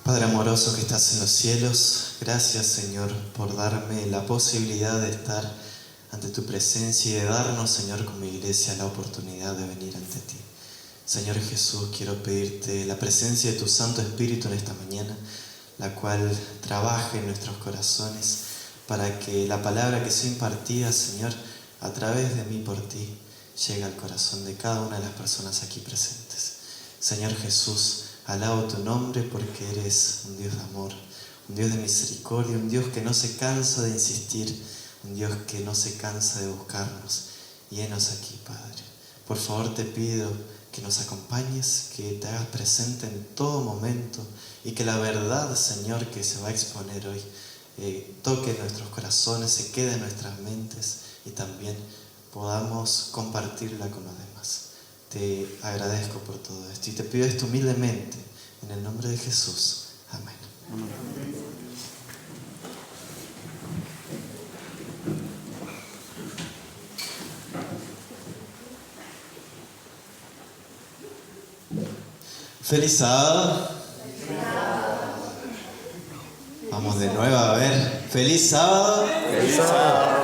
Padre amoroso que estás en los cielos, gracias Señor por darme la posibilidad de estar ante tu presencia y de darnos, Señor, como iglesia la oportunidad de venir ante ti. Señor Jesús, quiero pedirte la presencia de tu Santo Espíritu en esta mañana, la cual trabaje en nuestros corazones para que la palabra que sea impartida, Señor, a través de mí por ti, llegue al corazón de cada una de las personas aquí presentes. Señor Jesús, alabo tu nombre porque eres un Dios de amor, un Dios de misericordia, un Dios que no se cansa de insistir, un Dios que no se cansa de buscarnos. Y henos aquí, Padre. Por favor te pido que nos acompañes, que te hagas presente en todo momento y que la verdad, Señor, que se va a exponer hoy, toque nuestros corazones, se quede en nuestras mentes y también podamos compartirla con los demás. Te agradezco por todo esto y te pido esto humildemente en el nombre de Jesús. Amén. Feliz sábado. Vamos de nuevo a ver. Feliz sábado. Feliz sábado.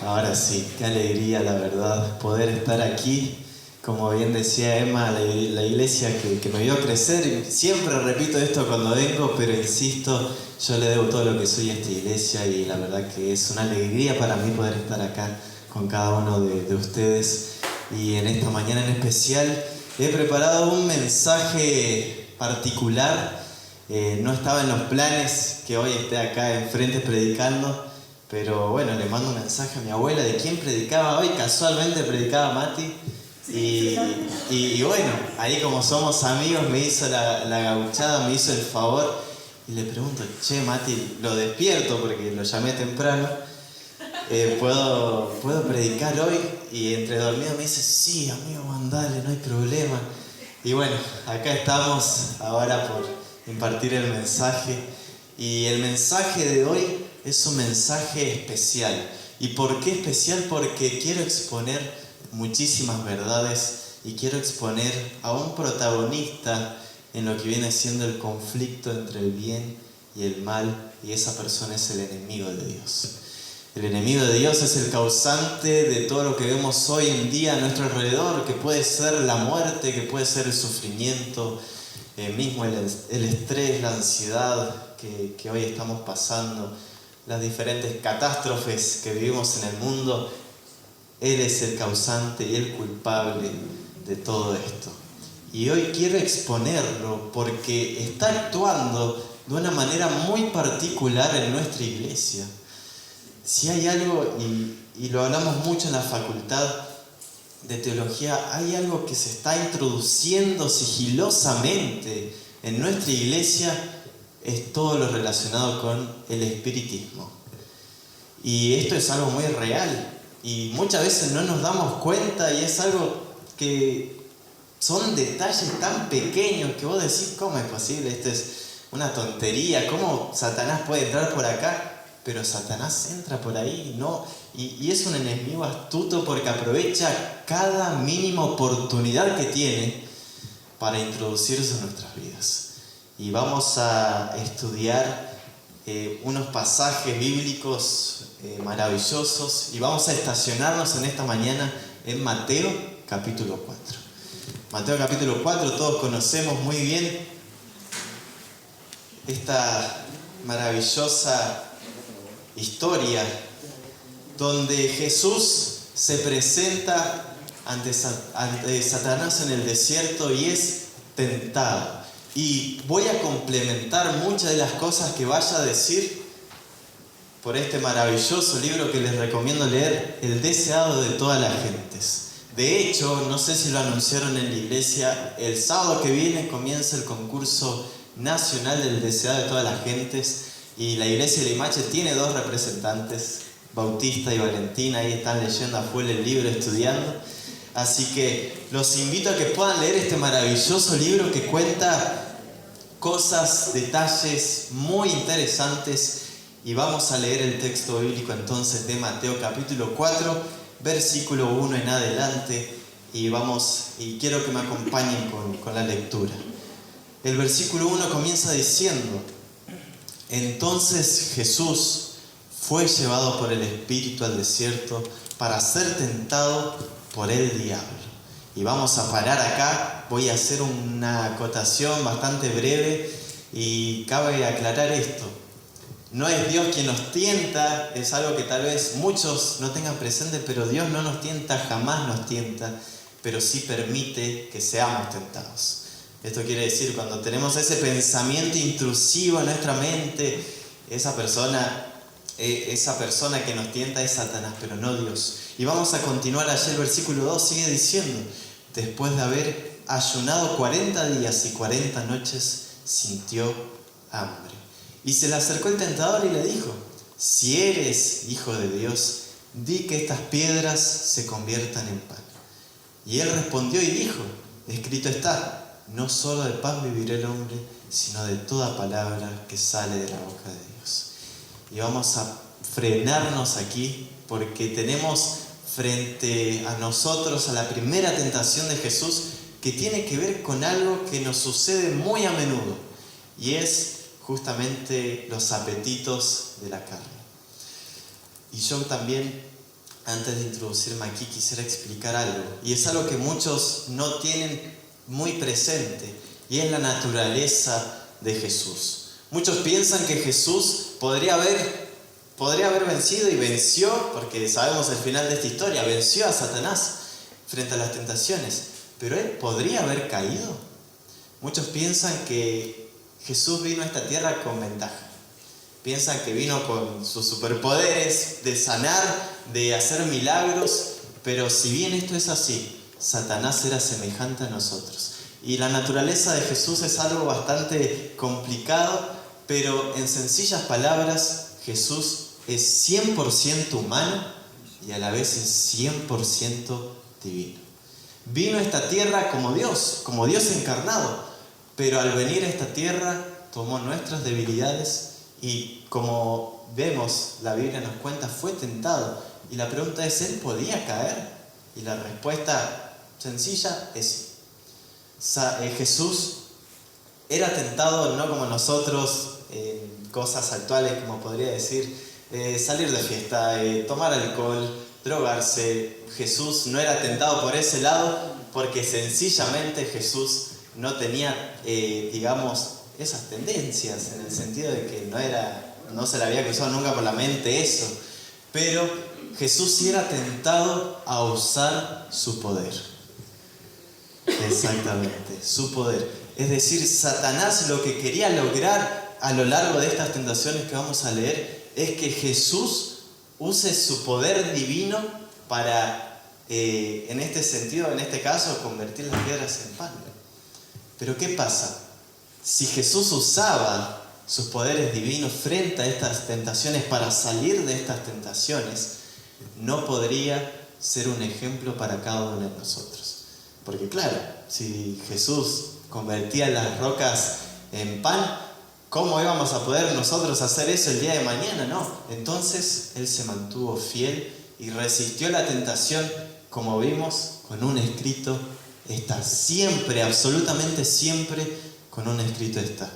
Ahora sí, qué alegría, la verdad, poder estar aquí. Como bien decía Emma, la iglesia que me vio crecer, y siempre repito esto cuando vengo, pero insisto, yo le debo todo lo que soy a esta iglesia y la verdad que es una alegría para mí poder estar acá con cada uno de ustedes. Y en esta mañana en especial he preparado un mensaje particular. No estaba en los planes que hoy esté acá enfrente predicando, pero bueno, le mando un mensaje a mi abuela de quién predicaba hoy. Casualmente predicaba Mati. Y bueno, ahí como somos amigos me hizo la gauchada, me hizo el favor y le pregunto, che Mati, lo despierto porque lo llamé temprano, ¿puedo predicar hoy? Y entre dormido me dice, sí amigo, mandale, no hay problema. Y bueno, acá estamos ahora por impartir el mensaje y el mensaje de hoy es un mensaje especial. ¿Y por qué especial? Porque quiero exponer muchísimas verdades y quiero exponer a un protagonista en lo que viene siendo el conflicto entre el bien y el mal, y esa persona es el enemigo de Dios. El enemigo de Dios es el causante de todo lo que vemos hoy en día a nuestro alrededor, que puede ser la muerte, que puede ser el sufrimiento, mismo el estrés, la ansiedad que hoy estamos pasando, las diferentes catástrofes que vivimos en el mundo. Él es el causante y el culpable de todo esto. Y hoy quiero exponerlo porque está actuando de una manera muy particular en nuestra iglesia. Si hay algo, y lo hablamos mucho en la facultad de teología, hay algo que se está introduciendo sigilosamente en nuestra iglesia, es todo lo relacionado con el espiritismo. Y esto es algo muy real. Y muchas veces no nos damos cuenta y es algo que son detalles tan pequeños que vos decís, ¿cómo es posible? Esto es una tontería, ¿cómo Satanás puede entrar por acá? Pero Satanás entra por ahí, ¿no? Y es un enemigo astuto porque aprovecha cada mínima oportunidad que tiene para introducirse en nuestras vidas. Y vamos a estudiar unos pasajes bíblicos maravillosos y vamos a estacionarnos en esta mañana en Mateo capítulo 4. Mateo capítulo 4, todos conocemos muy bien esta maravillosa historia donde Jesús se presenta ante Satanás en el desierto y es tentado. Y voy a complementar muchas de las cosas que vaya a decir por este maravilloso libro que les recomiendo leer, El deseado de todas las gentes. De hecho, no sé si lo anunciaron en la iglesia, el sábado que viene comienza el concurso nacional del deseado de todas las gentes y la iglesia de Limache tiene 2 representantes, Bautista y Valentina, ahí están leyendo a full el libro, estudiando. Así que los invito a que puedan leer este maravilloso libro que cuenta cosas, detalles muy interesantes. Y vamos a leer el texto bíblico entonces de Mateo capítulo 4, versículo 1 en adelante. Y quiero que me acompañen con la lectura. El versículo 1 comienza diciendo: entonces Jesús fue llevado por el Espíritu al desierto para ser tentado por el diablo. Y vamos a parar acá, voy a hacer una acotación bastante breve y cabe aclarar esto. No es Dios quien nos tienta, es algo que tal vez muchos no tengan presente, pero Dios no nos tienta, jamás nos tienta, pero sí permite que seamos tentados. Esto quiere decir, cuando tenemos ese pensamiento intrusivo en nuestra mente, esa persona que nos tienta es Satanás, pero no Dios. Y vamos a continuar allí, el versículo 2 sigue diciendo: después de haber ayunado 40 días y 40 noches, sintió hambre. Y se le acercó el tentador y le dijo: si eres hijo de Dios, di que estas piedras se conviertan en pan. Y él respondió y dijo: escrito está, no solo de pan vivirá el hombre, sino de toda palabra que sale de la boca de Dios. Y vamos a frenarnos aquí porque tenemos frente a nosotros a la primera tentación de Jesús, que tiene que ver con algo que nos sucede muy a menudo, y es justamente los apetitos de la carne. Y yo también, antes de introducirme aquí, quisiera explicar algo, y es algo que muchos no tienen muy presente, y es la naturaleza de Jesús. Muchos piensan que Jesús podría haber vencido, y venció, porque sabemos el final de esta historia, venció a Satanás frente a las tentaciones, pero él podría haber caído. Muchos piensan que Jesús vino a esta tierra con ventaja. Piensan que vino con sus superpoderes de sanar, de hacer milagros, pero si bien esto es así, Satanás era semejante a nosotros. Y la naturaleza de Jesús es algo bastante complicado, pero en sencillas palabras, Jesús es 100% humano y a la vez es 100% divino. Vino a esta tierra como Dios encarnado, pero al venir a esta tierra tomó nuestras debilidades y, como vemos, la Biblia nos cuenta, fue tentado. Y la pregunta es, ¿él podía caer? Y la respuesta sencilla es sí. Jesús era tentado no como nosotros en cosas actuales, como podría decir, salir de fiesta, tomar alcohol, drogarse. Jesús no era tentado por ese lado porque sencillamente Jesús no tenía, esas tendencias, en el sentido de que no se le había cruzado nunca por la mente eso. Pero Jesús sí era tentado a usar su poder. Exactamente, su poder. Es decir, Satanás lo que quería lograr a lo largo de estas tentaciones que vamos a leer es que Jesús use su poder divino para, en este sentido, en este caso, convertir las piedras en pan. Pero ¿qué pasa? Si Jesús usaba sus poderes divinos frente a estas tentaciones para salir de estas tentaciones, no podría ser un ejemplo para cada uno de nosotros. Porque claro, si Jesús convertía las rocas en pan, ¿cómo íbamos a poder nosotros hacer eso el día de mañana? No. Entonces Él se mantuvo fiel y resistió la tentación, como vimos, con un escrito está. Siempre, absolutamente siempre, con un escrito está.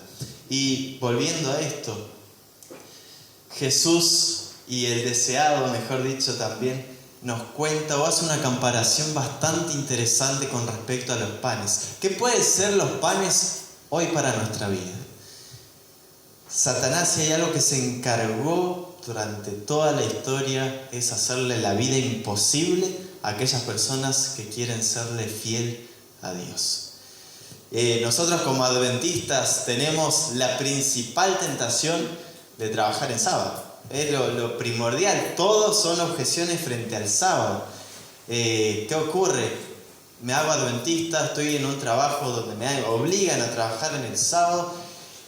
Y volviendo a esto, Jesús y el deseado, mejor dicho, también nos cuenta o hace una comparación bastante interesante con respecto a los panes. ¿Qué pueden ser los panes hoy para nuestra vida? Satanás, si hay algo que se encargó durante toda la historia, es hacerle la vida imposible a aquellas personas que quieren serle fiel a Dios. Nosotros como adventistas tenemos la principal tentación de trabajar en sábado. Es lo primordial. Todos son objeciones frente al sábado. ¿Qué ocurre? Me hago adventista, estoy en un trabajo donde me obligan a trabajar en el sábado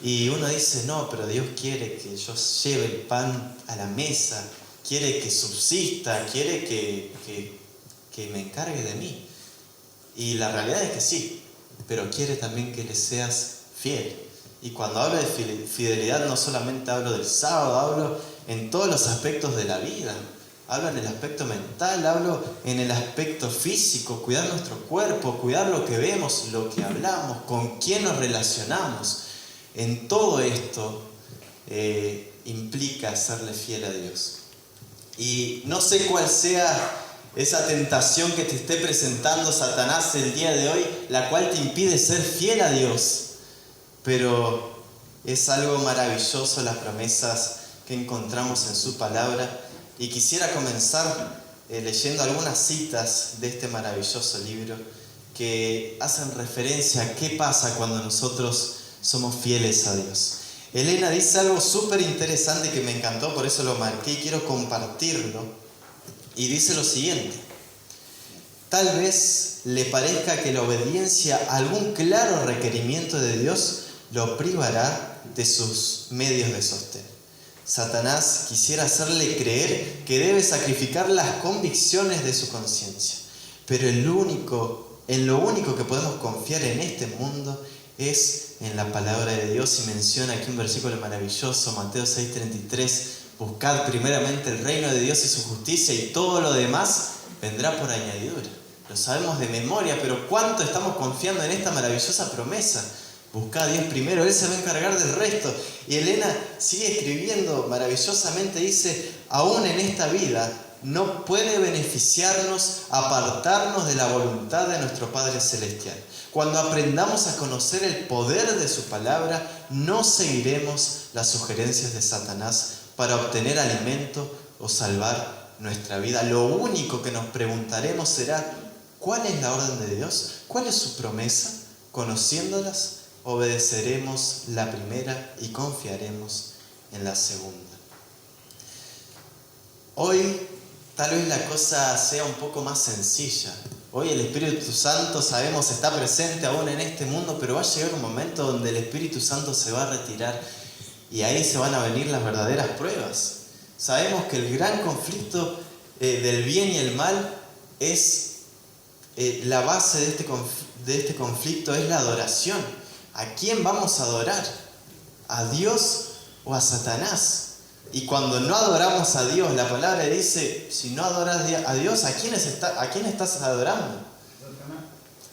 y uno dice, no, pero Dios quiere que yo lleve el pan a la mesa, quiere que subsista, quiere que me encargue de mí. Y la realidad es que sí, pero quiere también que le seas fiel. Y cuando hablo de fidelidad no solamente hablo del sábado, hablo en todos los aspectos de la vida. Hablo en el aspecto mental, hablo en el aspecto físico, cuidar nuestro cuerpo, cuidar lo que vemos, lo que hablamos, con quién nos relacionamos. En todo esto implica serle fiel a Dios. Y no sé cuál sea esa tentación que te esté presentando Satanás el día de hoy, la cual te impide ser fiel a Dios. Pero es algo maravilloso las promesas que encontramos en su palabra. Y quisiera comenzar leyendo algunas citas de este maravilloso libro que hacen referencia a qué pasa cuando nosotros somos fieles a Dios. Elena dice algo súper interesante que me encantó, por eso lo marqué y quiero compartirlo. Y dice lo siguiente: tal vez le parezca que la obediencia a algún claro requerimiento de Dios lo privará de sus medios de sostén. Satanás quisiera hacerle creer que debe sacrificar las convicciones de su conciencia. Pero en lo único que podemos confiar en este mundo es en la palabra de Dios. Y menciona aquí un versículo maravilloso, Mateo 6:33. Buscad primeramente el reino de Dios y su justicia, y todo lo demás vendrá por añadidura. Lo sabemos de memoria, pero ¿cuánto estamos confiando en esta maravillosa promesa? Buscad a Dios primero, Él se va a encargar del resto. Y Elena sigue escribiendo maravillosamente, dice: aún en esta vida no puede beneficiarnos apartarnos de la voluntad de nuestro Padre Celestial. Cuando aprendamos a conocer el poder de su palabra, no seguiremos las sugerencias de Satanás para obtener alimento o salvar nuestra vida. Lo único que nos preguntaremos será: ¿cuál es la orden de Dios? ¿Cuál es su promesa? Conociéndolas, obedeceremos la primera y confiaremos en la segunda. Hoy tal vez la cosa sea un poco más sencilla. Hoy el Espíritu Santo, sabemos, está presente aún en este mundo, pero va a llegar un momento donde el Espíritu Santo se va a retirar y ahí se van a venir las verdaderas pruebas. Sabemos que el gran conflicto del bien y el mal es la base de este conflicto es la adoración. ¿A quién vamos a adorar? ¿A Dios o a Satanás? Y cuando no adoramos a Dios, la palabra dice: si no adoras a Dios, ¿a quién estás adorando?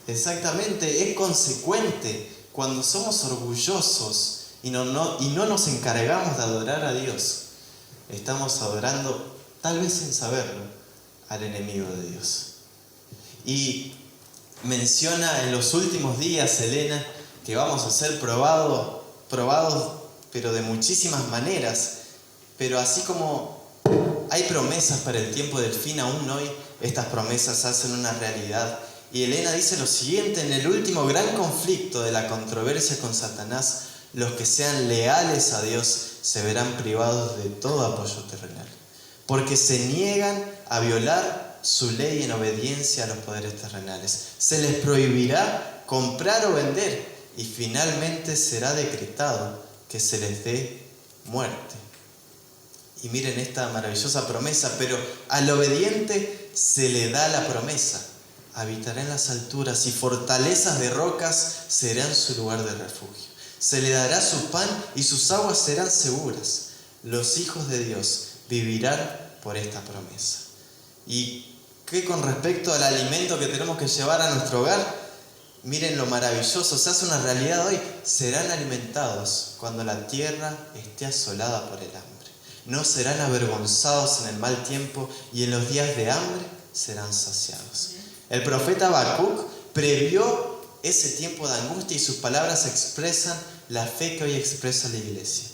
Exactamente, es consecuente. Cuando somos orgullosos y no nos encargamos de adorar a Dios, estamos adorando, tal vez sin saberlo, al enemigo de Dios. Y menciona en los últimos días, Elena, que vamos a ser probados, pero de muchísimas maneras. Pero así como hay promesas para el tiempo del fin, aún hoy estas promesas hacen una realidad. Y Elena dice lo siguiente: en el último gran conflicto de la controversia con Satanás, los que sean leales a Dios se verán privados de todo apoyo terrenal, porque se niegan a violar su ley en obediencia a los poderes terrenales. Se les prohibirá comprar o vender, y finalmente será decretado que se les dé muerte. Y miren esta maravillosa promesa: pero al obediente se le da la promesa. Habitará en las alturas y fortalezas de rocas serán su lugar de refugio. Se le dará su pan y sus aguas serán seguras. Los hijos de Dios vivirán por esta promesa. Y que con respecto al alimento que tenemos que llevar a nuestro hogar, miren lo maravilloso, se hace una realidad hoy. Serán alimentados cuando la tierra esté asolada por el hambre. No serán avergonzados en el mal tiempo, y en los días de hambre serán saciados. El profeta Habacuc previó ese tiempo de angustia, y sus palabras expresan la fe que hoy expresa la iglesia.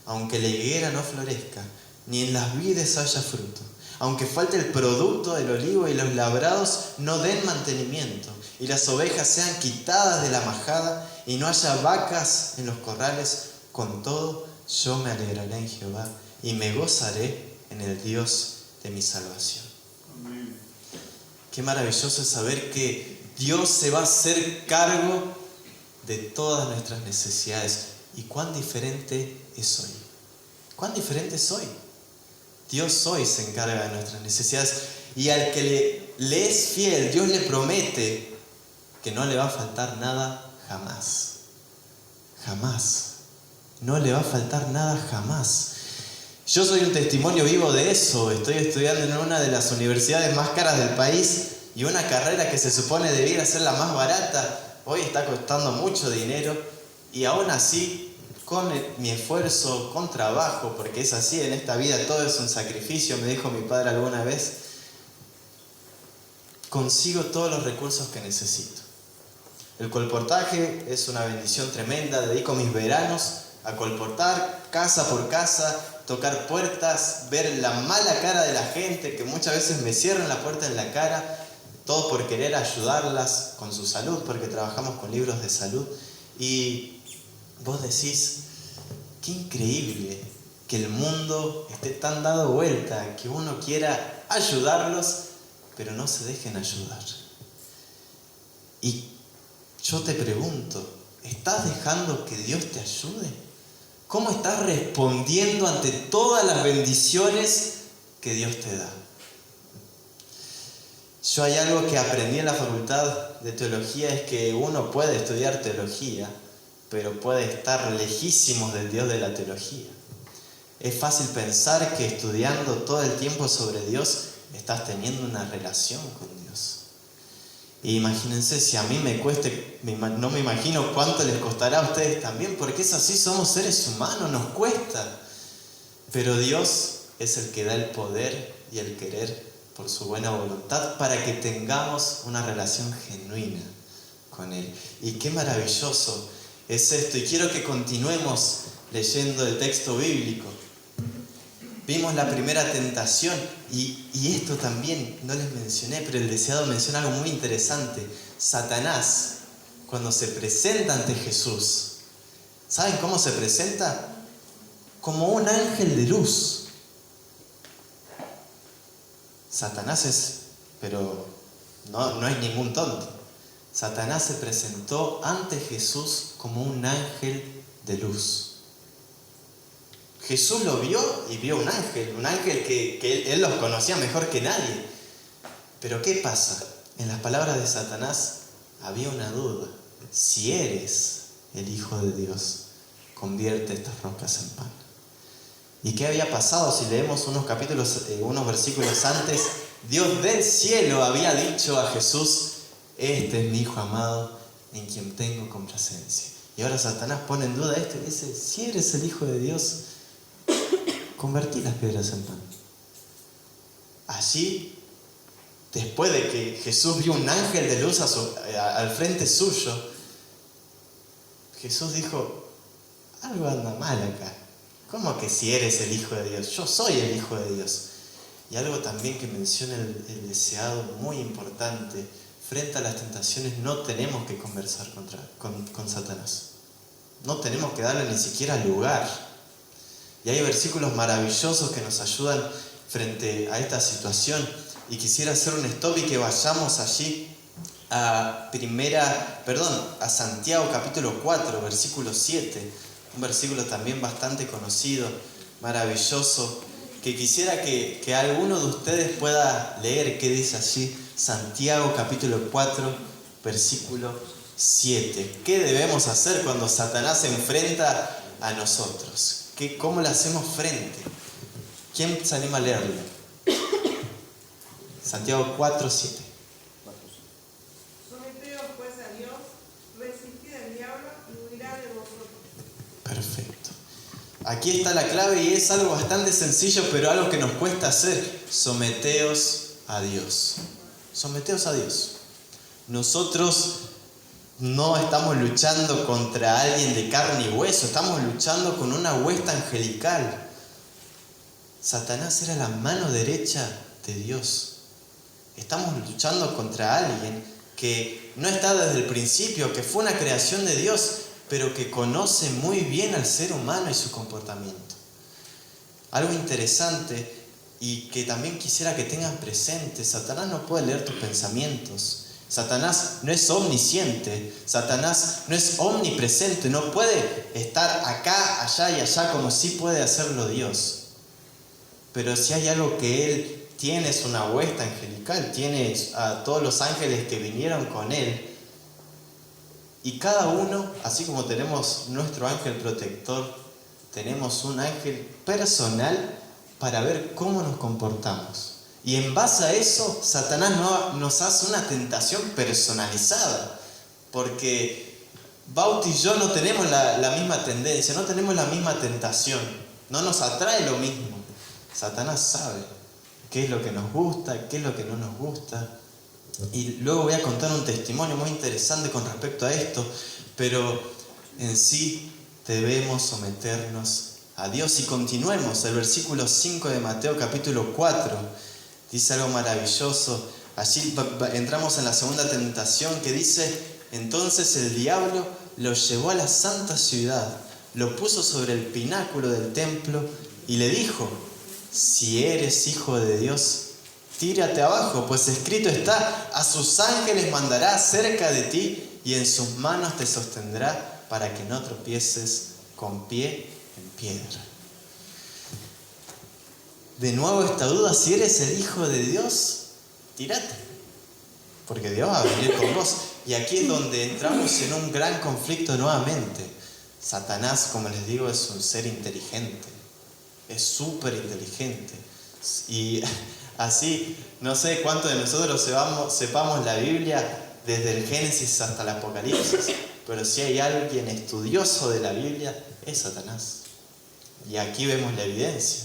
Aunque la higuera no florezca, ni en las vides haya fruto, aunque falte el producto del olivo y los labrados no den mantenimiento, y las ovejas sean quitadas de la majada y no haya vacas en los corrales, con todo yo me alegraré en Jehová y me gozaré en el Dios de mi salvación. Amén. Qué maravilloso es saber que Dios se va a hacer cargo de todas nuestras necesidades. Y cuán diferente es hoy. Cuán diferente es hoy. Dios hoy se encarga de nuestras necesidades, y al que le es fiel, Dios le promete que no le va a faltar nada jamás. Jamás. No le va a faltar nada jamás. Yo soy un testimonio vivo de eso. Estoy estudiando en una de las universidades más caras del país y una carrera que se supone debiera ser la más barata, hoy está costando mucho dinero y aún así, con mi esfuerzo, con trabajo, porque es así, en esta vida todo es un sacrificio, me dijo mi padre alguna vez, consigo todos los recursos que necesito. El colportaje es una bendición tremenda, dedico mis veranos a colportar casa por casa, tocar puertas, ver la mala cara de la gente, que muchas veces me cierran la puerta en la cara, todo por querer ayudarlas con su salud, porque trabajamos con libros de salud. Y vos decís, qué increíble que el mundo esté tan dado vuelta, que uno quiera ayudarlos, pero no se dejen ayudar. Y yo te pregunto, ¿estás dejando que Dios te ayude? ¿Cómo estás respondiendo ante todas las bendiciones que Dios te da? Yo hay algo que aprendí en la facultad de teología, es que uno puede estudiar teología, pero puede estar lejísimos del Dios de la teología. Es fácil pensar que estudiando todo el tiempo sobre Dios, estás teniendo una relación con Dios. Y imagínense, si a mí me cueste, no me imagino cuánto les costará a ustedes también, porque es así, somos seres humanos, nos cuesta. Pero Dios es el que da el poder y el querer por su buena voluntad para que tengamos una relación genuina con Él. Y qué maravilloso es esto. Y quiero que continuemos leyendo el texto bíblico. Vimos la primera tentación y esto también no les mencioné, pero el deseado menciona algo muy interesante. Satanás, cuando se presenta ante Jesús, ¿saben cómo se presenta? Como un ángel de luz. Satanás pero no es ningún tonto. Satanás se presentó ante Jesús como un ángel de luz. Jesús lo vio y vio un ángel que él los conocía mejor que nadie. Pero ¿qué pasa? En las palabras de Satanás había una duda. Si eres el Hijo de Dios, convierte estas rocas en pan. ¿Y qué había pasado? Si leemos unos versículos antes, Dios del cielo había dicho a Jesús, este es mi Hijo amado, en quien tengo complacencia. Y ahora Satanás pone en duda esto y dice, si eres el Hijo de Dios, convertí las piedras en pan. Allí, después de que Jesús vio un ángel de luz al frente suyo, Jesús dijo, algo anda mal acá. ¿Cómo que si eres el Hijo de Dios? Yo soy el Hijo de Dios. Y algo también que menciona el deseado muy importante, frente a las tentaciones no tenemos que conversar con Satanás. No tenemos que darle ni siquiera lugar. Y hay versículos maravillosos que nos ayudan frente a esta situación. Y quisiera hacer un stop y que vayamos allí a Santiago capítulo 4, versículo 7. Un versículo también bastante conocido, maravilloso, que quisiera que alguno de ustedes pueda leer qué dice allí. Santiago capítulo 4, versículo 7. ¿Qué debemos hacer cuando Satanás se enfrenta a nosotros? ¿Cómo le hacemos frente? ¿Quién se anima a leerlo? Santiago 4, 7. Someteos pues a Dios, resistid al diablo y huirá de vosotros. Perfecto. Aquí está la clave y es algo bastante sencillo, pero algo que nos cuesta hacer. Someteos a Dios. Someteos a Dios. Nosotros no estamos luchando contra alguien de carne y hueso, estamos luchando con una huesta angelical. Satanás era la mano derecha de Dios. Estamos luchando contra alguien que no está desde el principio, que fue una creación de Dios, pero que conoce muy bien al ser humano y su comportamiento. Algo interesante y que también quisiera que tengan presente, Satanás no puede leer tus pensamientos. Satanás no es omnisciente, Satanás no es omnipresente, no puede estar acá, allá y allá como sí puede hacerlo Dios. Pero si hay algo que Él tiene es una huesta angelical, tiene a todos los ángeles que vinieron con Él. Y cada uno, así como tenemos nuestro ángel protector, tenemos un ángel personal para ver cómo nos comportamos. Y en base a eso, Satanás nos hace una tentación personalizada. Porque Bauti y yo no tenemos la misma tendencia, no tenemos la misma tentación. No nos atrae lo mismo. Satanás sabe qué es lo que nos gusta, qué es lo que no nos gusta. Y luego voy a contar un testimonio muy interesante con respecto a esto. Pero en sí debemos someternos a Dios. Y continuemos. El versículo 5 de Mateo capítulo 4 dice algo maravilloso. Allí entramos en la segunda tentación que dice: entonces el diablo lo llevó a la santa ciudad, lo puso sobre el pináculo del templo y le dijo: si eres hijo de Dios, tírate abajo, pues escrito está: a sus ángeles mandará cerca de ti y en sus manos te sostendrá para que no tropieces con pie en piedra. De nuevo esta duda: si eres el hijo de Dios, tírate, porque Dios va a venir con vos. Y aquí es donde entramos en un gran conflicto nuevamente. Satanás, como les digo, es un ser inteligente, es súper inteligente. Y así, no sé cuántos de nosotros sepamos la Biblia desde el Génesis hasta el Apocalipsis, pero si hay alguien estudioso de la Biblia, es Satanás. Y aquí vemos la evidencia.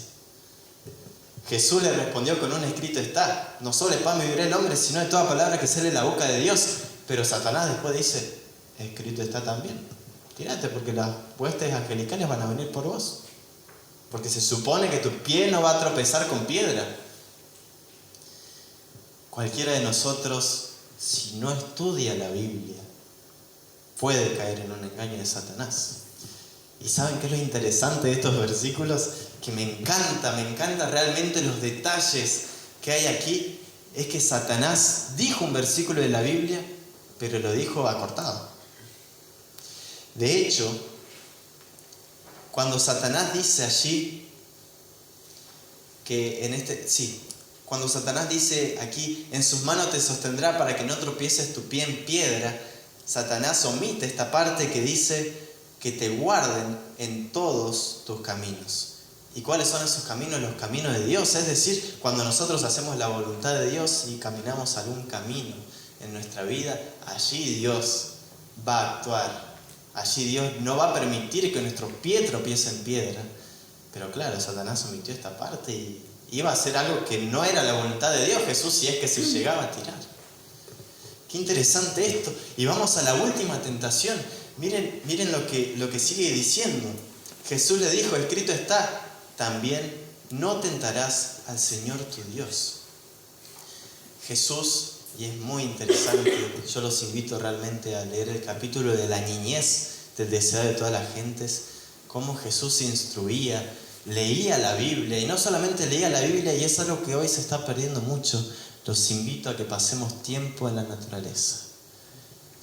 Jesús le respondió con un escrito está: no solo de pan vivirá el hombre, sino de toda palabra que sale de la boca de Dios. Pero Satanás después dice: escrito está también. Tírate, porque las huestes angelicales van a venir por vos. Porque se supone que tu pie no va a tropezar con piedra. Cualquiera de nosotros, si no estudia la Biblia, puede caer en un engaño de Satanás. ¿Y saben qué es lo interesante de estos versículos? Que me encanta realmente los detalles que hay aquí. Es que Satanás dijo un versículo de la Biblia, pero lo dijo acortado. De hecho, cuando Satanás dice allí cuando Satanás dice aquí: en sus manos te sostendrá para que no tropieces tu pie en piedra, Satanás omite esta parte que dice que te guarden en todos tus caminos. ¿Y cuáles son esos caminos? Los caminos de Dios. Es decir, cuando nosotros hacemos la voluntad de Dios y caminamos algún camino en nuestra vida, allí Dios va a actuar. Allí Dios no va a permitir que nuestro pie tropiece en piedra. Pero claro, Satanás omitió esta parte y iba a hacer algo que no era la voluntad de Dios, Jesús, si es que se llegaba a tirar. Qué interesante esto. Y vamos a la última tentación. Miren lo que sigue diciendo. Jesús le dijo: escrito está también: no tentarás al Señor tu Dios. Jesús, y es muy interesante, yo los invito realmente a leer el capítulo de la niñez del deseo de todas las gentes, cómo Jesús se instruía, leía la Biblia, y no solamente leía la Biblia, y es algo que hoy se está perdiendo mucho. Los invito a que pasemos tiempo en la naturaleza.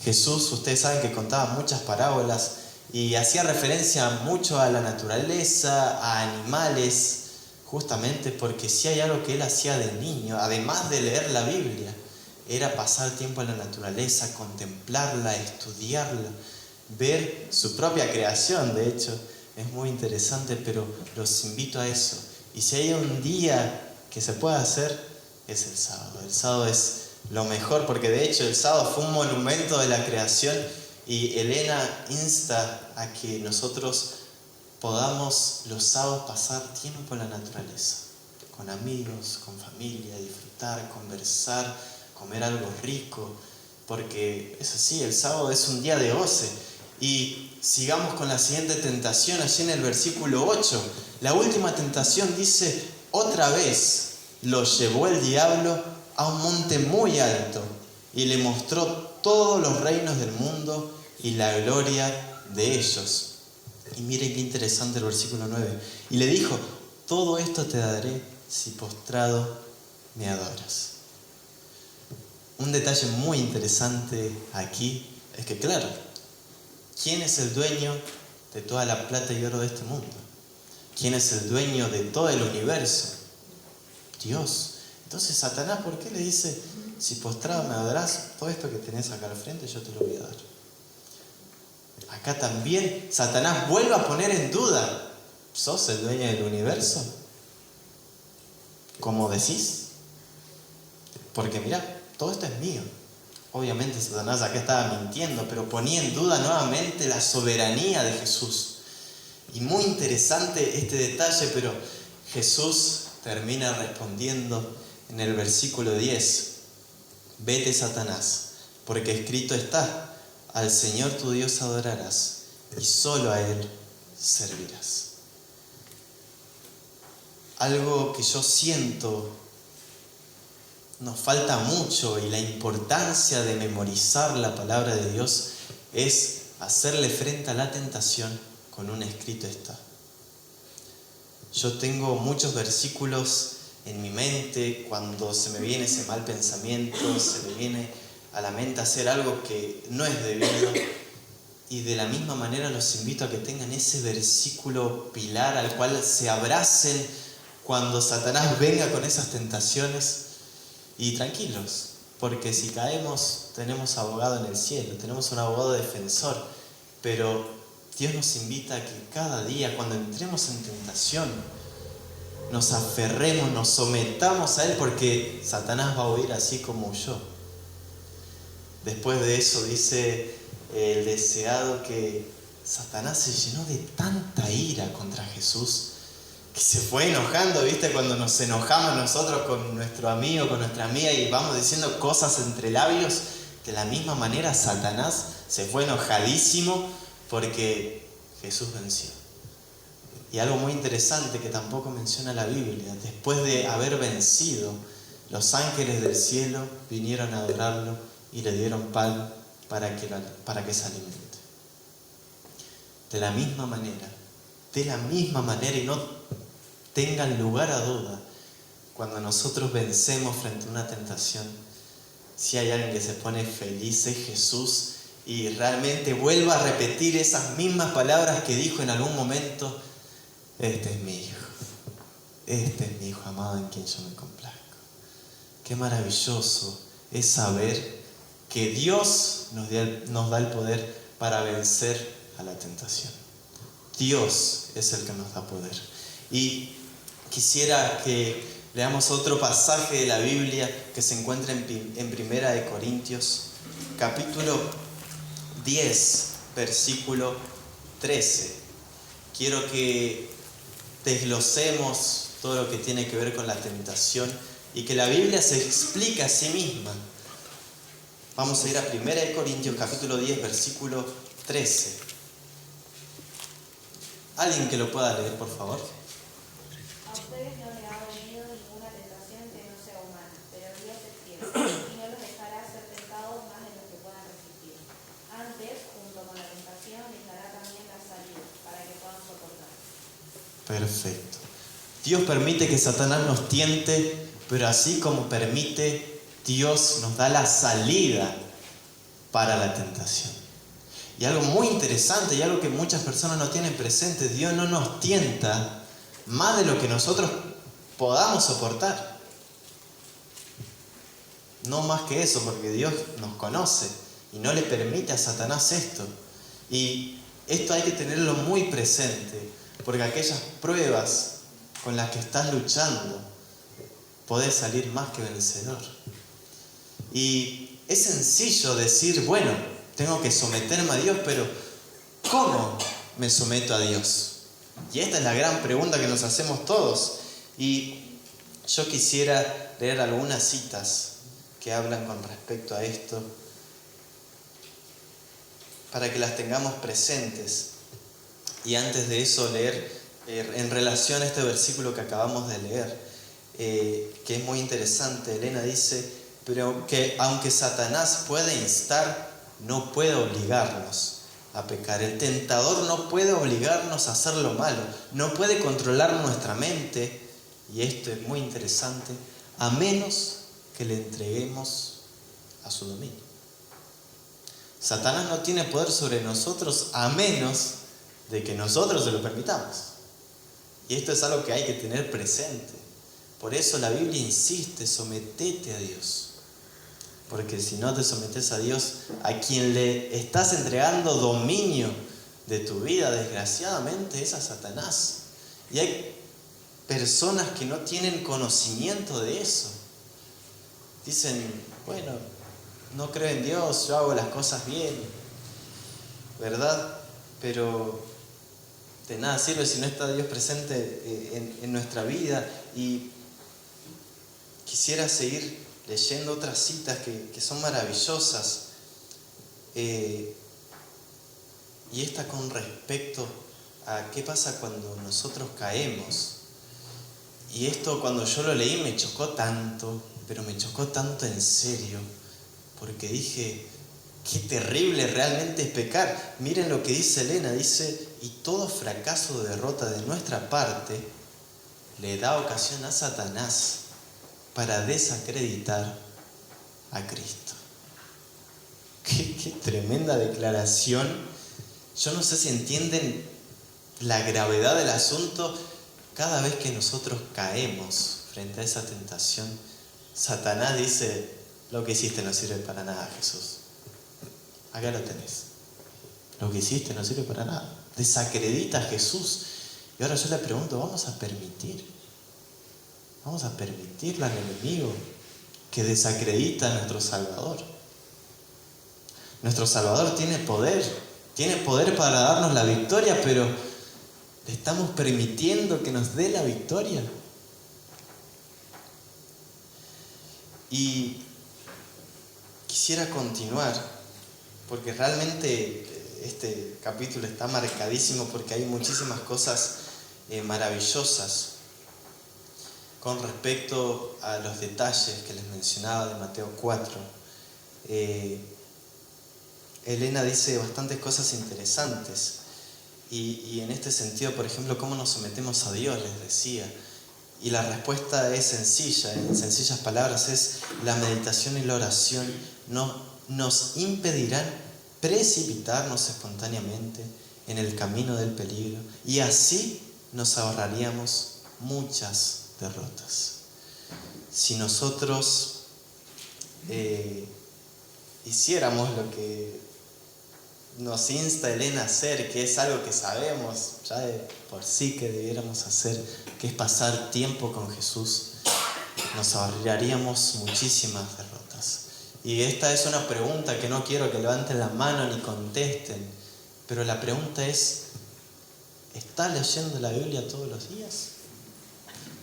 Jesús, ustedes saben que contaba muchas parábolas y hacía referencia mucho a la naturaleza, a animales, justamente porque si hay algo que él hacía de niño, además de leer la Biblia, era pasar tiempo en la naturaleza, contemplarla, estudiarla, ver su propia creación. De hecho, es muy interesante, pero los invito a eso. Y si hay un día que se puede hacer, es el sábado. El sábado es lo mejor, porque de hecho el sábado fue un monumento de la creación, y Elena insta a que nosotros podamos los sábados pasar tiempo en la naturaleza, con amigos, con familia, disfrutar, conversar, comer algo rico, porque es así, el sábado es un día de goce. Y sigamos con la siguiente tentación, allí en el versículo 8. La última tentación dice: otra vez lo llevó el diablo a un monte muy alto y le mostró todos los reinos del mundo y la gloria de ellos. Y miren qué interesante el versículo 9. Y le dijo: todo esto te daré si postrado me adoras. Un detalle muy interesante aquí es que, claro, ¿quién es el dueño de toda la plata y oro de este mundo? ¿Quién es el dueño de todo el universo? Dios. Entonces Satanás, ¿por qué le dice: si postrado me adorás, todo esto que tenés acá al frente yo te lo voy a dar? Acá también Satanás vuelve a poner en duda ¿Sos el dueño del universo? ¿Cómo decís? Porque mirá, todo esto es mío. Obviamente Satanás acá estaba mintiendo, pero ponía en duda nuevamente la soberanía de Jesús. Y muy interesante este detalle, pero Jesús termina respondiendo en el versículo 10. Vete, Satanás, porque escrito está, al Señor tu Dios adorarás y solo a Él servirás. Algo que yo siento nos falta mucho, y la importancia de memorizar la palabra de Dios es hacerle frente a la tentación con un escrito está. Yo tengo muchos versículos en mi mente cuando se me viene ese mal pensamiento, se me viene a la mente hacer algo que no es debido, y de la misma manera los invito a que tengan ese versículo pilar al cual se abracen cuando Satanás venga con esas tentaciones. Y tranquilos, porque si caemos tenemos abogado en el cielo, tenemos un abogado defensor, pero Dios nos invita a que cada día, cuando entremos en tentación, nos aferremos, nos sometamos a Él, porque Satanás va a huir así como huyó. Después de eso dice el deseado que Satanás se llenó de tanta ira contra Jesús que se fue enojando, ¿viste? Cuando nos enojamos nosotros con nuestro amigo, con nuestra amiga, y vamos diciendo cosas entre labios, de la misma manera Satanás se fue enojadísimo porque Jesús venció. Y algo muy interesante que tampoco menciona la Biblia: después de haber vencido, los ángeles del cielo vinieron a adorarlo y le dieron pan para que se alimente. De la misma manera, y no tengan lugar a duda, cuando nosotros vencemos frente a una tentación, si hay alguien que se pone feliz es Jesús, y realmente vuelva a repetir esas mismas palabras que dijo en algún momento: este es mi hijo amado en quien yo me complazco. Qué maravilloso es saber que Dios nos da el poder para vencer a la tentación. Dios es el que nos da poder. Y quisiera que leamos otro pasaje de la Biblia que se encuentra en Primera de Corintios, capítulo 10, versículo 13. Quiero que desglosemos todo lo que tiene que ver con la tentación y que la Biblia se explique a sí misma. Vamos a ir a Primera de Corintios, capítulo 10, versículo 13. ¿Alguien que lo pueda leer, por favor? A ustedes no les ha venido ninguna tentación que no sea humana, pero Dios es fiel y no los dejará ser tentados más de lo que puedan resistir. Antes, junto con la tentación, les dará también la salida para que puedan soportar. Perfecto. Dios permite que Satanás nos tiente, pero así como permite, Dios nos da la salida para la tentación. Y algo muy interesante y algo que muchas personas no tienen presente: Dios no nos tienta más de lo que nosotros podamos soportar. No más que eso, porque Dios nos conoce y no le permite a Satanás esto. Y esto hay que tenerlo muy presente, porque aquellas pruebas con las que estás luchando, podés salir más que vencedor. Y es sencillo decir: bueno, tengo que someterme a Dios, pero ¿cómo me someto a Dios? Y esta es la gran pregunta que nos hacemos todos. Y yo quisiera leer algunas citas que hablan con respecto a esto, para que las tengamos presentes. Y antes de eso, leer en relación a este versículo que acabamos de leer, que es muy interesante. Elena dice: pero que aunque Satanás puede instar, no puede obligarnos a pecar. El tentador no puede obligarnos a hacer lo malo, no puede controlar nuestra mente, y esto es muy interesante, a menos que le entreguemos a su dominio. Satanás no tiene poder sobre nosotros a menos de que nosotros se lo permitamos. Y esto es algo que hay que tener presente. Por eso la Biblia insiste: sometete a Dios. Porque si no te sometes a Dios, a quien le estás entregando dominio de tu vida, desgraciadamente, es a Satanás. Y hay personas que no tienen conocimiento de eso. Dicen, bueno, no creo en Dios, yo hago las cosas bien, ¿verdad? Pero de nada sirve si no está Dios presente en nuestra vida. Y quisiera seguir leyendo otras citas que son maravillosas. Y esta con respecto a qué pasa cuando nosotros caemos. Y esto cuando yo lo leí me chocó tanto, pero me chocó tanto en serio, porque dije, qué terrible realmente es pecar. Miren lo que dice Elena, dice, y todo fracaso o derrota de nuestra parte le da ocasión a Satanás para desacreditar a Cristo. Qué tremenda declaración. Yo no sé si entienden la gravedad del asunto. Cada vez que nosotros caemos frente a esa tentación, Satanás dice, lo que hiciste no sirve para nada, Jesús. Acá lo tenés. Lo que hiciste no sirve para nada. Desacredita a Jesús. Y ahora yo le pregunto, ¿vamos a permitirle al enemigo que desacredita a nuestro Salvador? Nuestro Salvador tiene poder para darnos la victoria, pero ¿le estamos permitiendo que nos dé la victoria? Y quisiera continuar, porque realmente este capítulo está marcadísimo porque hay muchísimas cosas maravillosas con respecto a los detalles que les mencionaba de Mateo 4. Elena dice bastantes cosas interesantes y en este sentido, por ejemplo, cómo nos sometemos a Dios, les decía. Y la respuesta es sencilla, en sencillas palabras, es la meditación y la oración no nos impedirán precipitarnos espontáneamente en el camino del peligro y así nos ahorraríamos muchas derrotas. Si nosotros hiciéramos lo que nos insta Elena a hacer, que es algo que sabemos ya de por sí que debiéramos hacer, que es pasar tiempo con Jesús, nos ahorraríamos muchísimas derrotas. Y esta es una pregunta que no quiero que levanten la mano ni contesten, pero la pregunta es, ¿estás leyendo la Biblia todos los días?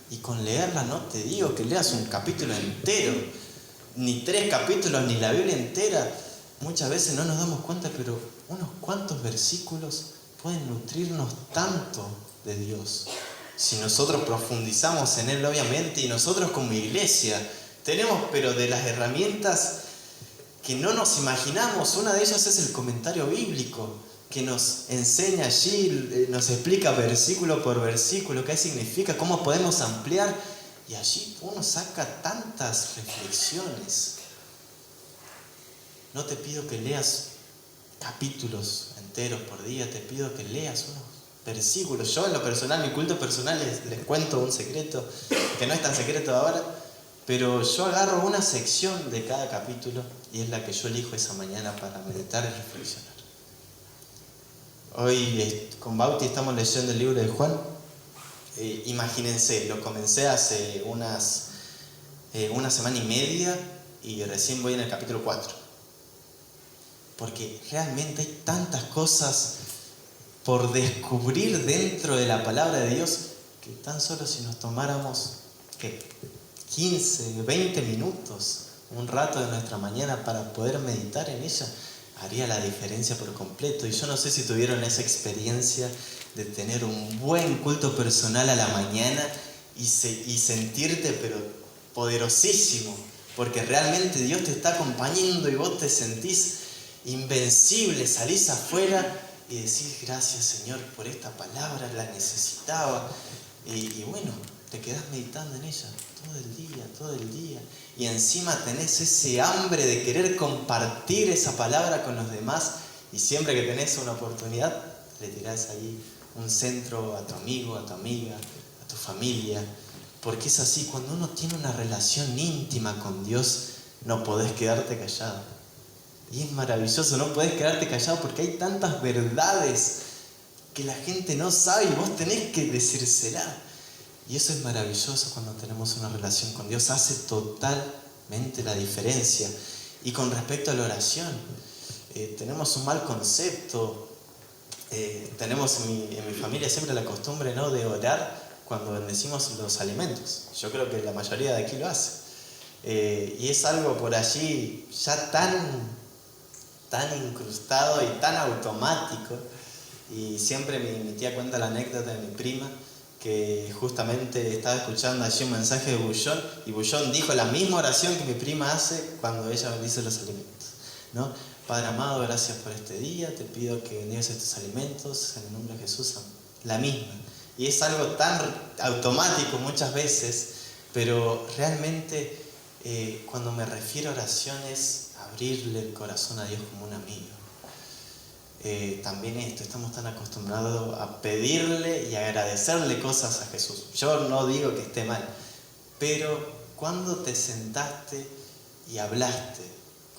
Y con leerla no te digo que leas un capítulo entero, ni 3 capítulos, ni la Biblia entera. Muchas veces no nos damos cuenta, pero unos cuantos versículos pueden nutrirnos tanto de Dios. Si nosotros profundizamos en Él, obviamente, y nosotros como iglesia tenemos, pero de las herramientas que no nos imaginamos, una de ellas es el comentario bíblico, que nos enseña allí, nos explica versículo por versículo qué significa, cómo podemos ampliar, y allí uno saca tantas reflexiones. No te pido que leas capítulos enteros por día, te pido que leas unos versículos. Yo en lo personal, mi culto personal, les cuento un secreto, que no es tan secreto ahora, pero yo agarro una sección de cada capítulo y es la que yo elijo esa mañana para meditar y reflexionar. Hoy con Bauti estamos leyendo el libro de Juan. Imagínense, lo comencé hace una semana y media y recién voy en el capítulo 4. Porque realmente hay tantas cosas por descubrir dentro de la palabra de Dios que tan solo si nos tomáramos 15, 20 minutos, un rato de nuestra mañana para poder meditar en ella, haría la diferencia por completo. Y yo no sé si tuvieron esa experiencia de tener un buen culto personal a la mañana y sentirte pero poderosísimo, porque realmente Dios te está acompañando y vos te sentís invencible, salís afuera y decís, gracias Señor por esta palabra, la necesitaba. Y bueno, te quedás meditando en ella todo el día. Y encima tenés ese hambre de querer compartir esa palabra con los demás. Y siempre que tenés una oportunidad, le tirás ahí un centro a tu amigo, a tu amiga, a tu familia. Porque es así, cuando uno tiene una relación íntima con Dios, no podés quedarte callado. Y es maravilloso, no podés quedarte callado porque hay tantas verdades que la gente no sabe y vos tenés que decírsela. Y eso es maravilloso cuando tenemos una relación con Dios, hace totalmente la diferencia. Y con respecto a la oración, tenemos un mal concepto. Tenemos en mi familia siempre la costumbre, ¿no?, de orar cuando bendecimos los alimentos. Yo creo que la mayoría de aquí lo hace. Y es algo por allí ya tan incrustado y tan automático. Y siempre mi tía cuenta la anécdota de mi prima, que justamente estaba escuchando allí un mensaje de Bullón, y Bullón dijo la misma oración que mi prima hace cuando ella bendice los alimentos, ¿no? Padre amado, gracias por este día, te pido que bendigas estos alimentos en el nombre de Jesús. La misma. Y es algo tan automático muchas veces, pero realmente cuando me refiero a oración es abrirle el corazón a Dios como un amigo. También estamos tan acostumbrados a pedirle y agradecerle cosas a Jesús. Yo no digo que esté mal, pero cuando te sentaste y hablaste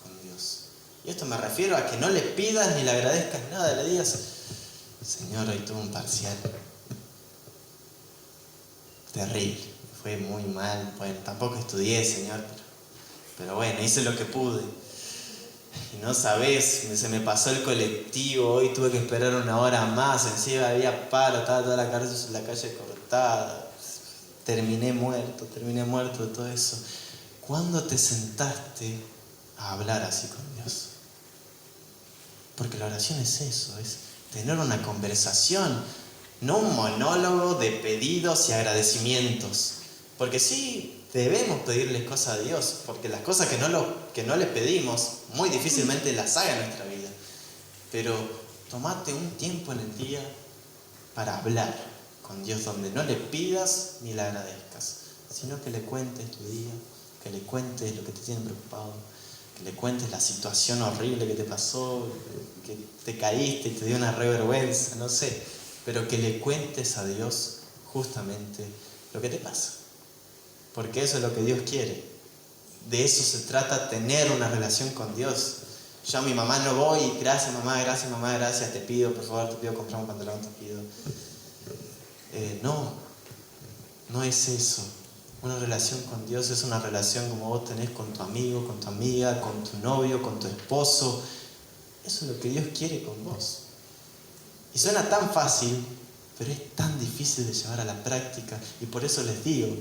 con Dios, y esto me refiero a que no le pidas ni le agradezcas nada, le digas: Señor, hoy tuve un parcial terrible, fue muy mal, bueno, tampoco estudié, Señor, pero bueno, hice lo que pude. Y no sabés, se me pasó el colectivo, hoy tuve que esperar 1 hora más, encima había paro, estaba toda la calle cortada, terminé muerto de todo eso. ¿Cuándo te sentaste a hablar así con Dios? Porque la oración es eso, es tener una conversación, no un monólogo de pedidos y agradecimientos. Porque sí, debemos pedirle cosas a Dios, porque las cosas que no le pedimos, muy difícilmente las haga en nuestra vida. Pero tomate un tiempo en el día para hablar con Dios, donde no le pidas ni le agradezcas, sino que le cuentes tu día, que le cuentes lo que te tiene preocupado, que le cuentes la situación horrible que te pasó, que te caíste y te dio una revergüenza, no sé, pero que le cuentes a Dios justamente lo que te pasa. Porque eso es lo que Dios quiere. De eso se trata, tener una relación con Dios. Yo a mi mamá no voy, gracias mamá, gracias, te pido, por favor, te pido comprar un pantalón, te pido. No es eso. Una relación con Dios es una relación como vos tenés con tu amigo, con tu amiga, con tu novio, con tu esposo. Eso es lo que Dios quiere con vos. Y suena tan fácil, pero es tan difícil de llevar a la práctica. Y por eso les digo,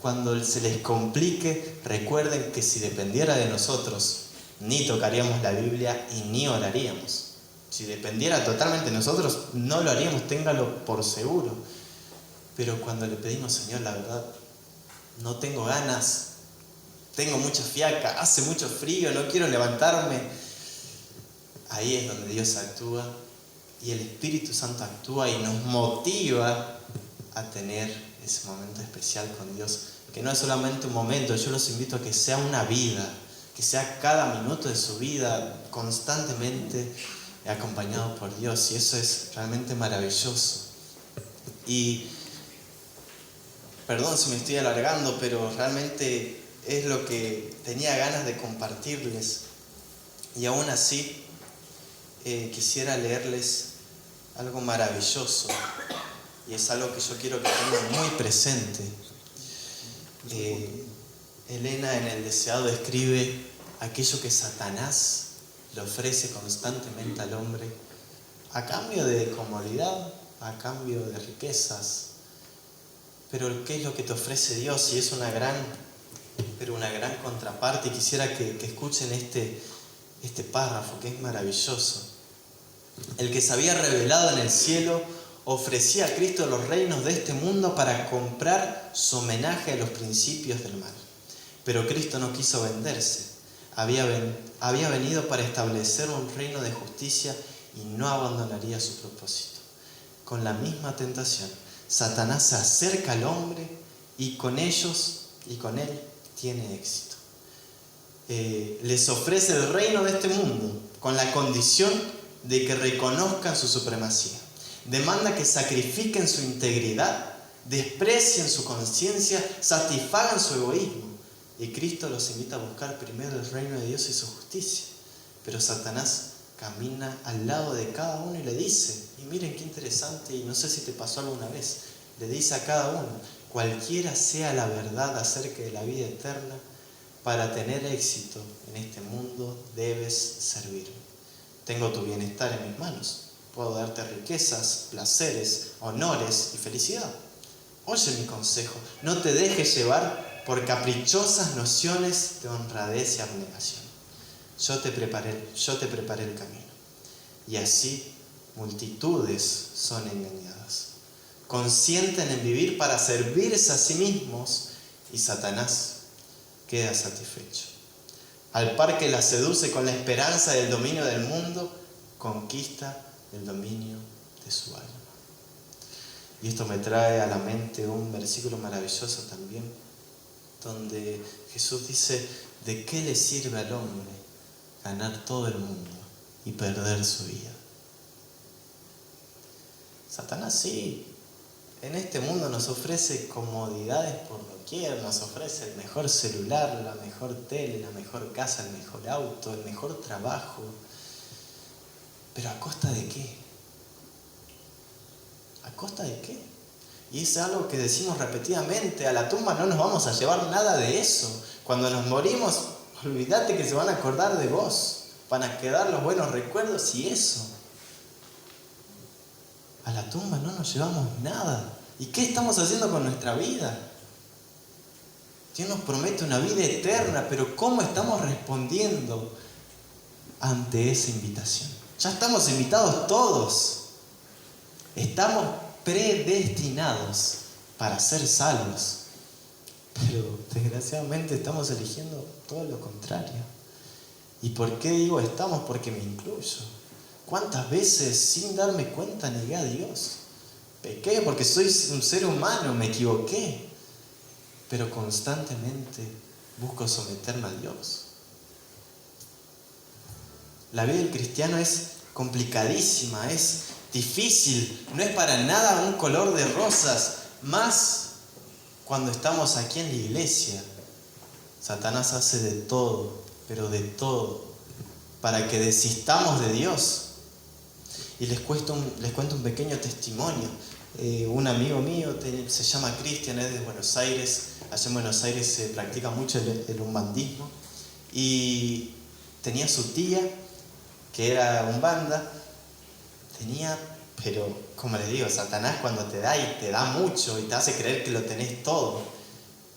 cuando se les complique, recuerden que si dependiera de nosotros, ni tocaríamos la Biblia y ni oraríamos. Si dependiera totalmente de nosotros, no lo haríamos, téngalo por seguro. Pero cuando le pedimos: Señor, la verdad, no tengo ganas, tengo mucha fiaca, hace mucho frío, no quiero levantarme, ahí es donde Dios actúa y el Espíritu Santo actúa y nos motiva a tener ese momento especial con Dios, que no es solamente un momento. Yo los invito a que sea una vida, que sea cada minuto de su vida constantemente acompañado por Dios, y eso es realmente maravilloso. Y perdón si me estoy alargando, pero realmente es lo que tenía ganas de compartirles. Y aún así, quisiera leerles algo maravilloso, y es algo que yo quiero que tengan muy presente. Elena en El Deseado escribe: aquello que Satanás le ofrece constantemente al hombre a cambio de comodidad, a cambio de riquezas. Pero ¿qué es lo que te ofrece Dios? Y es una gran contraparte. Y quisiera que escuchen este párrafo, que es maravilloso. El que se había revelado en el cielo ofrecía a Cristo los reinos de este mundo para comprar su homenaje a los principios del mal. Pero Cristo no quiso venderse. Había venido para establecer un reino de justicia y no abandonaría su propósito. Con la misma tentación, Satanás se acerca al hombre y con él tiene éxito. Les ofrece el reino de este mundo con la condición de que reconozcan su supremacía. Demanda que sacrifiquen su integridad, desprecien su conciencia, satisfagan su egoísmo. Y Cristo los invita a buscar primero el reino de Dios y su justicia. Pero Satanás camina al lado de cada uno y le dice, y miren qué interesante, y no sé si te pasó alguna vez, le dice a cada uno, cualquiera sea la verdad acerca de la vida eterna, para tener éxito en este mundo debes servir. Tengo tu bienestar en mis manos. Puedo darte riquezas, placeres, honores y felicidad. Oye mi consejo, no te dejes llevar por caprichosas nociones de honradez y abnegación. Yo te preparé el camino. Y así multitudes son engañadas. Consienten en vivir para servirse a sí mismos y Satanás queda satisfecho. Al par que la seduce con la esperanza del dominio del mundo, conquista el dominio de su alma. Y esto me trae a la mente un versículo maravilloso también, donde Jesús dice, ¿de qué le sirve al hombre ganar todo el mundo y perder su vida? Satanás sí, en este mundo nos ofrece comodidades por doquier, nos ofrece el mejor celular, la mejor tele, la mejor casa, el mejor auto, el mejor trabajo. ¿Pero a costa de qué? ¿A costa de qué? Y es algo que decimos repetidamente, a la tumba no nos vamos a llevar nada de eso. Cuando nos morimos, olvídate que se van a acordar de vos, van a quedar los buenos recuerdos y eso. A la tumba no nos llevamos nada. ¿Y qué estamos haciendo con nuestra vida? Dios nos promete una vida eterna, pero ¿cómo estamos respondiendo ante esa invitación? Ya estamos invitados todos. Estamos predestinados para ser salvos. Pero desgraciadamente estamos eligiendo todo lo contrario. ¿Y por qué digo estamos? Porque me incluyo. ¿Cuántas veces sin darme cuenta negué a Dios? Pequé porque soy un ser humano, me equivoqué. Pero constantemente busco someterme a Dios. La vida del cristiano es complicadísima, es difícil, no es para nada un color de rosas, más cuando estamos aquí en la iglesia. Satanás hace de todo, pero de todo, para que desistamos de Dios. Y les cuento un pequeño testimonio. Un amigo mío se llama Cristian, es de Buenos Aires. Allá en Buenos Aires se practica mucho el umbandismo. Y tenía su tía, que era umbanda. Pero como les digo, Satanás cuando te da y te da mucho y te hace creer que lo tenés todo.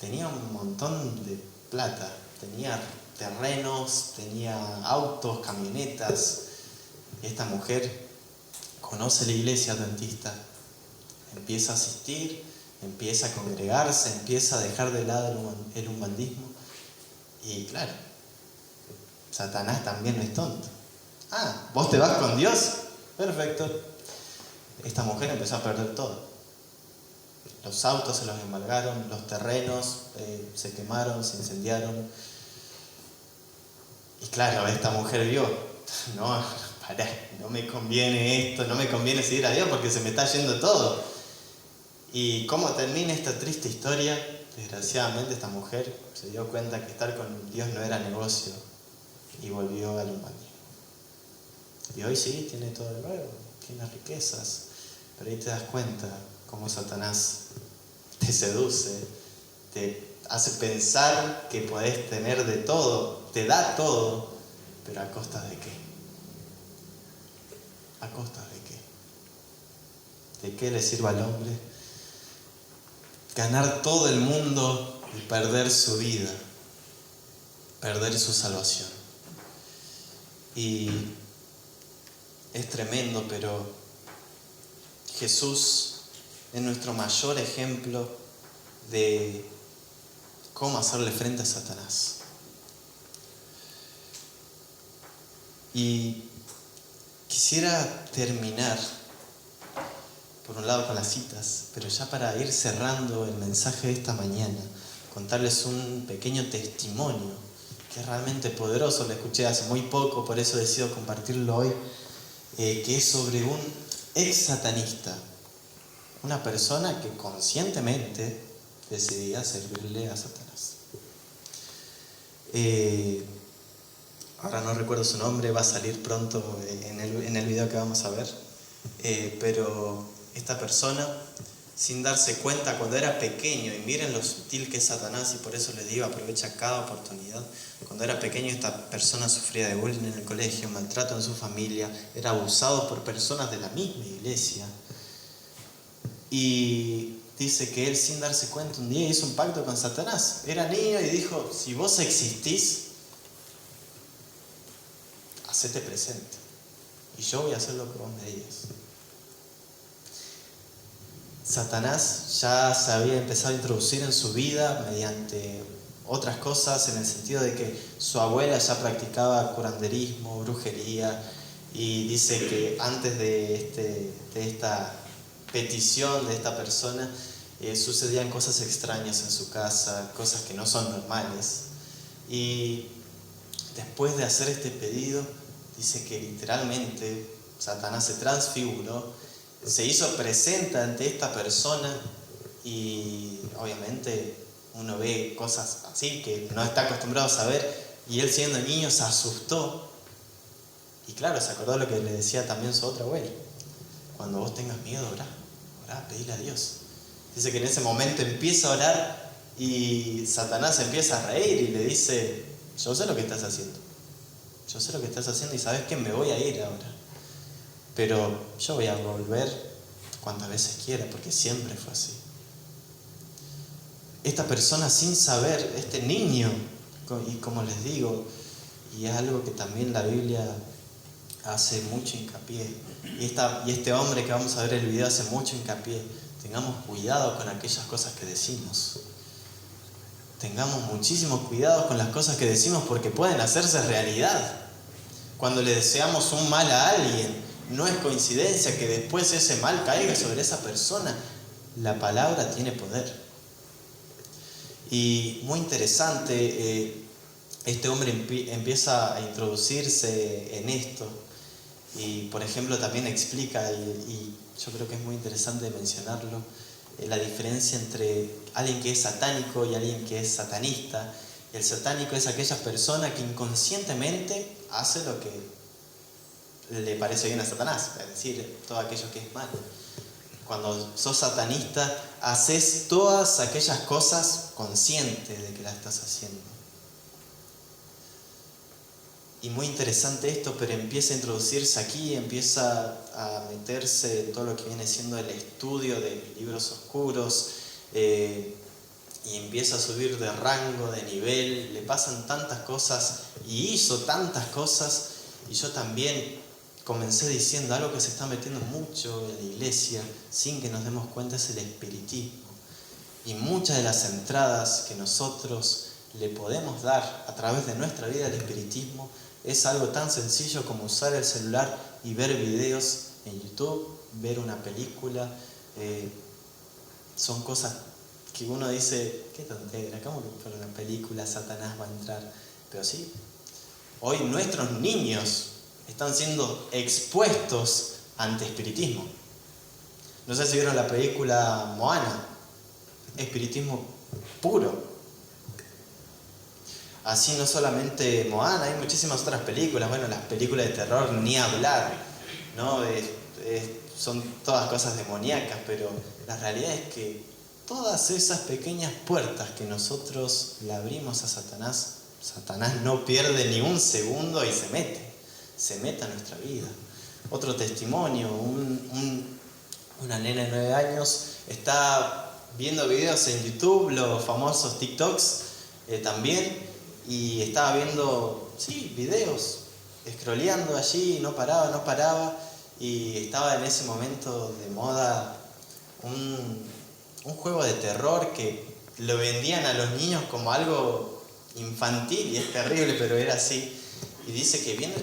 Tenía un montón de plata. Tenía terrenos, tenía autos, camionetas. Y esta mujer conoce la iglesia adventista, empieza a asistir, empieza a congregarse, empieza a dejar de lado el umbandismo. Y claro, Satanás también no es tonto. Ah, ¿vos te vas con Dios? Perfecto. Esta mujer empezó a perder todo. Los autos se los embargaron, los terrenos se quemaron, se incendiaron. Y claro, esta mujer vio, no me conviene esto, no me conviene seguir a Dios porque se me está yendo todo. ¿Y cómo termina esta triste historia? Desgraciadamente esta mujer se dio cuenta que estar con Dios no era negocio y volvió al umbandismo. Y hoy sí, tiene todo de nuevo, tiene riquezas, pero ahí te das cuenta cómo Satanás te seduce, te hace pensar que podés tener de todo, te da todo, pero ¿a costa de qué? ¿A costa de qué? ¿De qué le sirve al hombre ganar todo el mundo y perder su vida, perder su salvación? Y es tremendo, pero Jesús es nuestro mayor ejemplo de cómo hacerle frente a Satanás. Y quisiera terminar, por un lado con las citas, pero ya para ir cerrando el mensaje de esta mañana, contarles un pequeño testimonio que es realmente poderoso. Lo escuché hace muy poco, por eso decido compartirlo hoy, que es sobre un ex satanista, una persona que conscientemente decidía servirle a Satanás. ahora no recuerdo su nombre, va a salir pronto en el video que vamos a ver, pero esta persona, sin darse cuenta cuando era pequeño, y miren lo sutil que es Satanás, y por eso les digo, aprovecha cada oportunidad. Cuando era pequeño esta persona sufría de bullying en el colegio, maltrato en su familia, era abusado por personas de la misma iglesia. Y dice que él, sin darse cuenta, un día hizo un pacto con Satanás. Era niño y dijo: si vos existís, hacete presente y yo voy a hacer lo que vos me digas. Satanás ya se había empezado a introducir en su vida mediante otras cosas, en el sentido de que su abuela ya practicaba curanderismo, brujería, y dice que antes de esta petición de esta persona sucedían cosas extrañas en su casa, cosas que no son normales. Y después de hacer este pedido, dice que literalmente Satanás se transfiguró, se hizo presente ante esta persona, y obviamente uno ve cosas así que no está acostumbrado a saber, y él, siendo niño, se asustó. Y claro, se acordó lo que le decía también su otra abuela: cuando vos tengas miedo, orá, pedile a Dios. Dice que en ese momento empieza a orar y Satanás empieza a reír y le dice: yo sé lo que estás haciendo. Yo sé lo que estás haciendo y sabes que me voy a ir ahora. Pero yo voy a volver cuantas veces quiera, porque siempre fue así. Esta persona, sin saber, este niño, y como les digo, y es algo que también la Biblia hace mucho hincapié, y este hombre que vamos a ver el video hace mucho hincapié: tengamos cuidado con aquellas cosas que decimos. Tengamos muchísimo cuidado con las cosas que decimos, porque pueden hacerse realidad. Cuando le deseamos un mal a alguien, no es coincidencia que después ese mal caiga sobre esa persona. La palabra tiene poder. Y muy interesante, este hombre empieza a introducirse en esto. Y por ejemplo también explica, y yo creo que es muy interesante mencionarlo, la diferencia entre alguien que es satánico y alguien que es satanista. El satánico es aquella persona que inconscientemente hace lo que le parece bien a Satanás, es decir, todo aquello que es malo. Cuando sos satanista, haces todas aquellas cosas consciente de que las estás haciendo. Y muy interesante esto, pero empieza a introducirse aquí, empieza a meterse en todo lo que viene siendo el estudio de libros oscuros, y empieza a subir de rango, de nivel, le pasan tantas cosas y hizo tantas cosas. Y yo también comencé diciendo algo que se está metiendo mucho en la iglesia sin que nos demos cuenta: es el espiritismo. Y muchas de las entradas que nosotros le podemos dar a través de nuestra vida al espiritismo es algo tan sencillo como usar el celular y ver videos en YouTube, ver una película. Son cosas que uno dice: qué tontera, ¿cómo que por una película Satanás va a entrar? Pero sí, hoy nuestros niños están siendo expuestos ante espiritismo. No sé si vieron la película Moana, espiritismo puro. Así no solamente Moana, hay muchísimas otras películas. Bueno, las películas de terror ni hablar, ¿no? Son todas cosas demoníacas, pero la realidad es que todas esas pequeñas puertas que nosotros le abrimos a Satanás, Satanás no pierde ni un segundo y se mete a nuestra vida. Otro testimonio, una nena de 9 años está viendo videos en YouTube, los famosos TikToks también, y estaba viendo, videos, scrolleando allí, no paraba, y estaba en ese momento de moda un juego de terror que lo vendían a los niños como algo infantil, y es terrible, pero era así. Y dice que viene